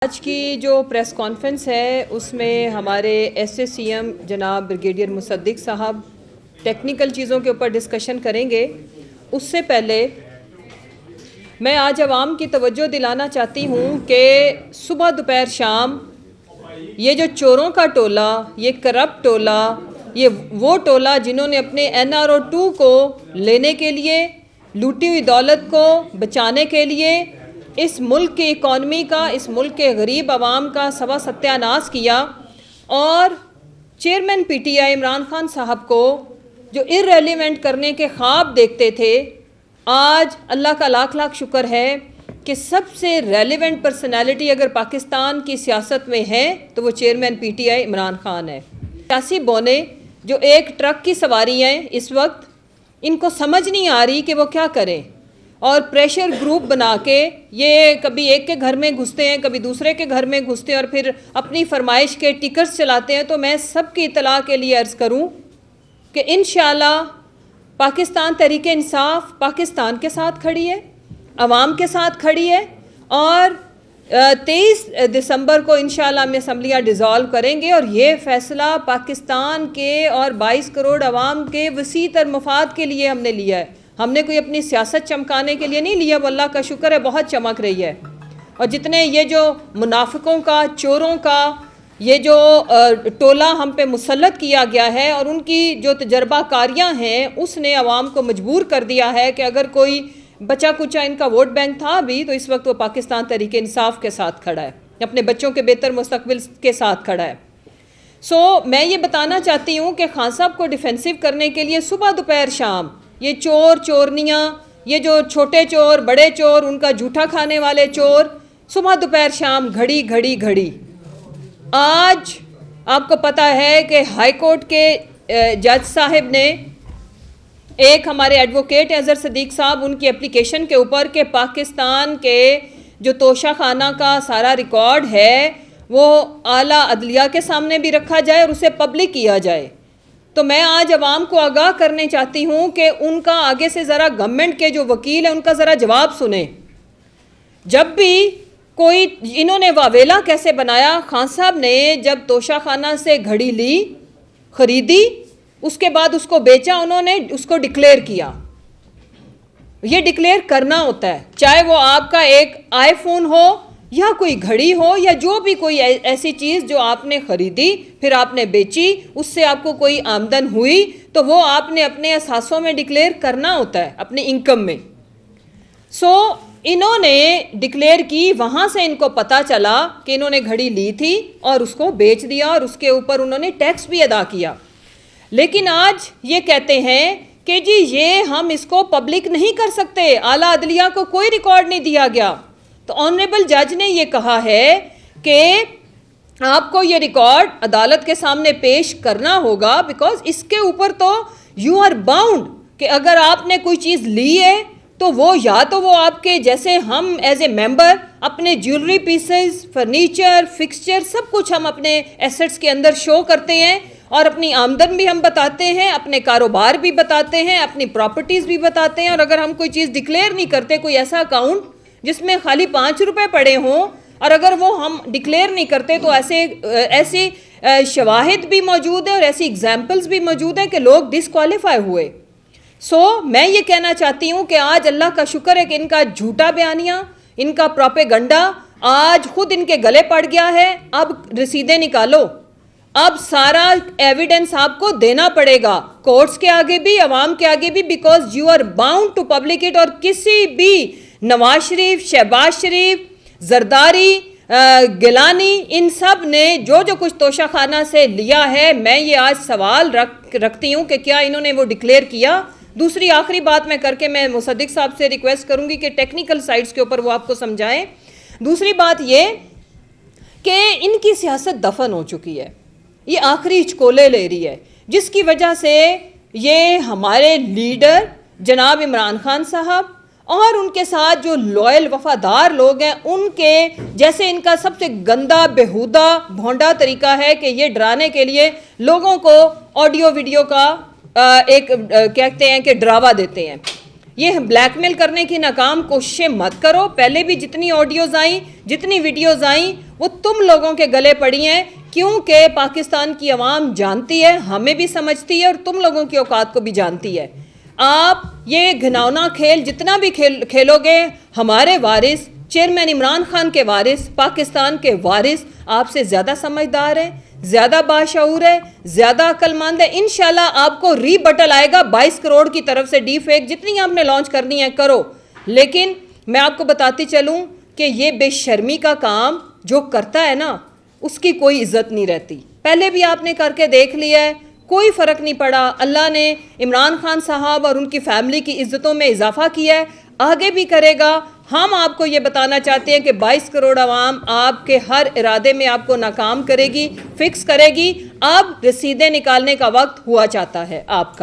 आज की जो प्रेस कॉन्फ्रेंस है उसमें हमारे एसएससीएम जनाब ब्रिगेडियर मुसद्दिक साहब टेक्निकल चीज़ों के ऊपर डिस्कशन करेंगे। उससे पहले मैं आज आवाम की तवज्जो दिलाना चाहती हूँ कि सुबह दोपहर शाम ये जो चोरों का टोला, ये करप्ट टोला, ये वो टोला जिन्होंने अपने NRO 2 को लेने के लिए, लूटी हुई दौलत को बचाने के लिए इस मुल्क की इकॉनमी का, इस मुल्क के गरीब आवाम का सवा सत्यानाश किया और चेयरमैन PTI इमरान खान साहब को जो इररेलेवेंट करने के ख्वाब देखते थे, आज अल्लाह का लाख लाख शुक्र है कि सबसे रेलेवेंट पर्सनैलिटी अगर पाकिस्तान की सियासत में है तो वो चेयरमैन PTI इमरान खान है। सियासी बोने जो एक ट्रक की सवारी हैं इस वक्त, इनको समझ नहीं आ रही कि वो क्या करें और प्रेशर ग्रुप बना के ये कभी एक के घर में घुसते हैं, कभी दूसरे के घर में घुसते हैं और फिर अपनी फरमाइश के टिकट्स चलाते हैं। तो मैं सबकी इतला के लिए अर्ज़ करूं कि इंशाअल्लाह पाकिस्तान तहरीके इंसाफ पाकिस्तान के साथ खड़ी है, अवाम के साथ खड़ी है और 23 दिसंबर को इंशाअल्लाह हम असम्बलियाँ डिज़ोल्व करेंगे और ये फ़ैसला पाकिस्तान के और 22 करोड़ अवाम के वसी तर मफाद के लिए हमने लिया है। हमने कोई अपनी सियासत चमकाने के लिए नहीं लिया, वो अल्लाह का शुक्र है बहुत चमक रही है। और जितने ये जो मुनाफिकों का, चोरों का ये जो टोला हम पे मुसल्लत किया गया है और उनकी जो तजर्बाकारियाँ हैं उसने अवाम को मजबूर कर दिया है कि अगर कोई बचा कुचा इनका वोट बैंक था भी तो इस वक्त वो पाकिस्तान तहरीके इंसाफ के साथ खड़ा है, अपने बच्चों के बेहतर मुस्तकबिल के साथ खड़ा है। मैं ये बताना चाहती हूँ कि खान साहब को डिफेंसिव करने के लिए सुबह दोपहर शाम ये चोर चोरनियाँ, ये जो छोटे चोर बड़े चोर, उनका झूठा खाने वाले चोर, सुबह दोपहर शाम घड़ी घड़ी घड़ी। आज आपको पता है कि हाई कोर्ट के जज साहिब ने एक हमारे एडवोकेट अजहर सदीक साहब, उनकी एप्लीकेशन के ऊपर कि पाकिस्तान के जो तोशा खाना का सारा रिकॉर्ड है वो आला अदलिया के सामने भी रखा जाए और उसे पब्लिक किया जाए। तो मैं आज अवाम को आगाह करने चाहती हूँ कि उनका आगे से ज़रा गवर्नमेंट के जो वकील हैं उनका ज़रा जवाब सुने। जब भी कोई इन्होंने वावेला कैसे बनाया, खान साहब ने जब तोशा खाना से घड़ी ली, ख़रीदी, उसके बाद उसको बेचा, उन्होंने उसको डिक्लेयर किया। ये डिक्लेयर करना होता है, चाहे वो आपका एक आईफोन हो या कोई घड़ी हो या जो भी कोई ऐसी चीज़ जो आपने ख़रीदी फिर आपने बेची, उससे आपको कोई आमदन हुई तो वो आपने अपने असासों में डिक्लेयर करना होता है, अपनी इनकम में। इन्होंने डिक्लेयर की, वहाँ से इनको पता चला कि इन्होंने घड़ी ली थी और उसको बेच दिया और उसके ऊपर उन्होंने टैक्स भी अदा किया। लेकिन आज ये कहते हैं कि जी ये हम इसको पब्लिक नहीं कर सकते, आला अदलिया को कोई रिकॉर्ड नहीं दिया गया। तो ऑनरेबल जज ने ये कहा है कि आपको ये रिकॉर्ड अदालत के सामने पेश करना होगा, बिकॉज इसके ऊपर तो यू आर बाउंड कि अगर आपने कोई चीज़ ली है तो वो या तो वो आपके जैसे हम एज ए मेंबर अपने ज्वेलरी पीसेस, फर्नीचर, फिक्सचर सब कुछ हम अपने एसेट्स के अंदर शो करते हैं और अपनी आमदन भी हम बताते हैं, अपने कारोबार भी बताते हैं, अपनी प्रॉपर्टीज़ भी बताते हैं। और अगर हम कोई चीज़ डिक्लेयर नहीं करते, कोई ऐसा अकाउंट जिसमें खाली 5 रुपए पड़े हों और अगर वो हम डिक्लेयर नहीं करते तो ऐसी शवाहिद भी मौजूद है और ऐसी एग्जाम्पल्स भी मौजूद हैं कि लोग डिसक्वालीफाई हुए। मैं ये कहना चाहती हूँ कि आज अल्लाह का शुक्र है कि इनका झूठा बयानिया, इनका प्रोपेगंडा आज खुद इनके गले पड़ गया है। अब रसीदें निकालो, अब सारा एविडेंस आपको देना पड़ेगा कोर्ट्स के आगे भी, अवाम के आगे भी, because you are bound to public it. और किसी भी नवाज शरीफ, शहबाज शरीफ, जरदारी, गिलानी, इन सब ने जो जो कुछ तोशा खाना से लिया है, मैं ये आज सवाल रखती हूँ कि क्या इन्होंने वो डिक्लेयर किया। दूसरी आखिरी बात मैं करके मैं मुसद्दिक साहब से रिक्वेस्ट करूँगी कि टेक्निकल साइड्स के ऊपर वो आपको समझाएं। दूसरी बात ये कि इनकी सियासत दफन हो चुकी है, ये आखिरी चकोले ले रही है, जिसकी वजह से ये हमारे लीडर जनाब इमरान खान साहब और उनके साथ जो लॉयल वफादार लोग हैं, उनके जैसे इनका सबसे गंदा बेहुदा भोंडा तरीका है कि ये डराने के लिए लोगों को ऑडियो वीडियो का कहते हैं कि डरावा देते हैं। ये ब्लैकमेल करने की नाकाम कोशिशें मत करो। पहले भी जितनी ऑडियोज़ आई, जितनी वीडियोज़ आई, वो तुम लोगों के गले पड़ी हैं, क्योंकि पाकिस्तान की आवाम जानती है, हमें भी समझती है और तुम लोगों की औकात को भी जानती है। आप ये घिनौना खेल जितना भी खेलोगे, हमारे वारिस चेयरमैन इमरान खान के वारिस, पाकिस्तान के वारिस आपसे ज़्यादा समझदार हैं, ज़्यादा बाशऊर है, ज़्यादा अक्लमंद है। इंशाल्लाह आपको रीबटल आएगा 22 करोड़ की तरफ से डी फेक, जितनी आपने लॉन्च करनी है करो। लेकिन मैं आपको बताती चलूँ कि ये बेशर्मी का काम जो करता है ना, उसकी कोई इज्जत नहीं रहती। पहले भी आपने करके देख लिया है, कोई फ़र्क नहीं पड़ा। अल्लाह ने इमरान खान साहब और उनकी फैमिली की इज्जतों में इजाफा किया है, आगे भी करेगा। हम आपको ये बताना चाहते हैं कि 22 करोड़ आवाम आपके हर इरादे में आपको नाकाम करेगी, फिक्स करेगी। अब रसीदें निकालने का वक्त हुआ चाहता है आपका।